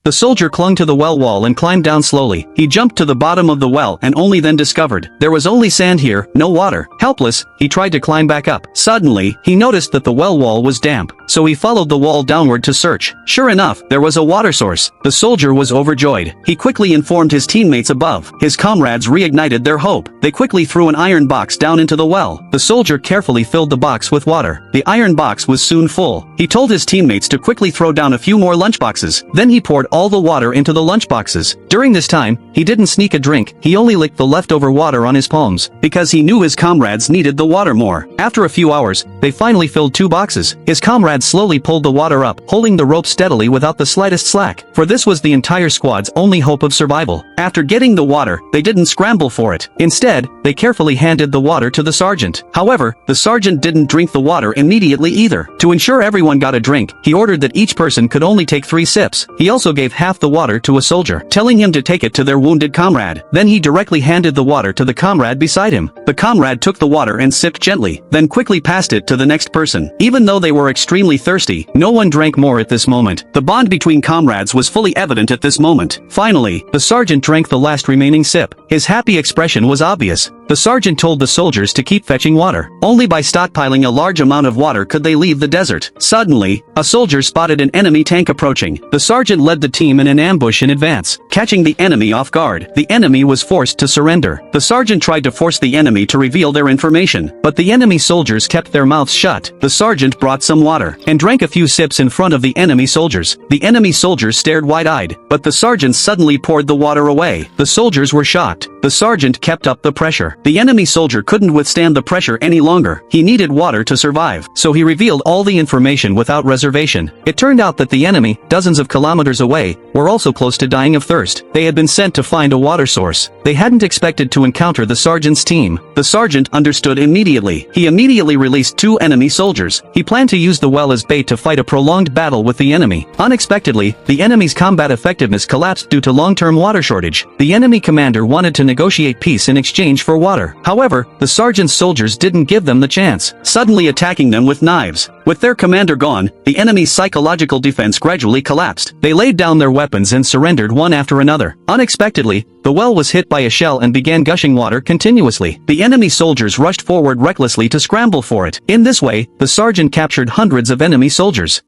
The soldier clung to the well wall and climbed down slowly. He jumped to the bottom of the well and only then discovered there was only sand here, no water. Helpless, he tried to climb back up. Suddenly, he noticed that the well wall was damp, so he followed the wall downward to search. Sure enough, there was a water source. The soldier was overjoyed. He quickly informed his teammates above. His comrades reignited their hope. They quickly threw an iron box down into the well. The soldier carefully filled the box with water. The iron box was soon full. He told his teammates to quickly throw down a few more lunchboxes. Then he poured all the water into the lunchboxes. During this time, he didn't sneak a drink, he only licked the leftover water on his palms, because he knew his comrades needed the water more. After a few hours, they finally filled 2 boxes. His comrades slowly pulled the water up, holding the rope steadily without the slightest slack, for this was the entire squad's only hope of survival. After getting the water, they didn't scramble for it. Instead, they carefully handed the water to the sergeant. However, the sergeant didn't drink the water immediately either. To ensure everyone got a drink, he ordered that each person could only take 3 sips. He also gave half the water to a soldier, telling him to take it to their wounded comrade. Then he directly handed the water to the comrade beside him. The comrade took the water and sipped gently, then quickly passed it to the next person. Even though they were extremely thirsty, no one drank more at this moment. The bond between comrades was fully evident at this moment. Finally, the sergeant drank the last remaining sip. His happy expression was obvious. The sergeant told the soldiers to keep fetching water. Only by stockpiling a large amount of water could they leave the desert. Suddenly, a soldier spotted an enemy tank approaching. The sergeant led the team in an ambush in advance, catching the enemy off guard. The enemy was forced to surrender. The sergeant tried to force the enemy to reveal their information, but the enemy soldiers kept their mouths shut. The sergeant brought some water and drank a few sips in front of the enemy soldiers. The enemy soldiers stared wide-eyed, but the sergeant suddenly poured the water away. The soldiers were shocked. The sergeant kept up the pressure. The enemy soldier couldn't withstand the pressure any longer. He needed water to survive, so he revealed all the information without reservation. It turned out that the enemy, dozens of kilometers away, were also close to dying of thirst. They had been sent to find a water source. They hadn't expected to encounter the sergeant's team. The sergeant understood immediately. He immediately released 2 enemy soldiers. He planned to use the well as bait to fight a prolonged battle with the enemy. Unexpectedly, the enemy's combat effectiveness collapsed due to long-term water shortage. The enemy commander wanted to negotiate peace in exchange for water. However, the sergeant's soldiers didn't give them the chance, suddenly attacking them with knives. With their commander gone, the enemy's psychological defense gradually collapsed. They laid down their weapons and surrendered one after another. Unexpectedly, the well was hit by a shell and began gushing water continuously. The enemy soldiers rushed forward recklessly to scramble for it. In this way, the sergeant captured hundreds of enemy soldiers.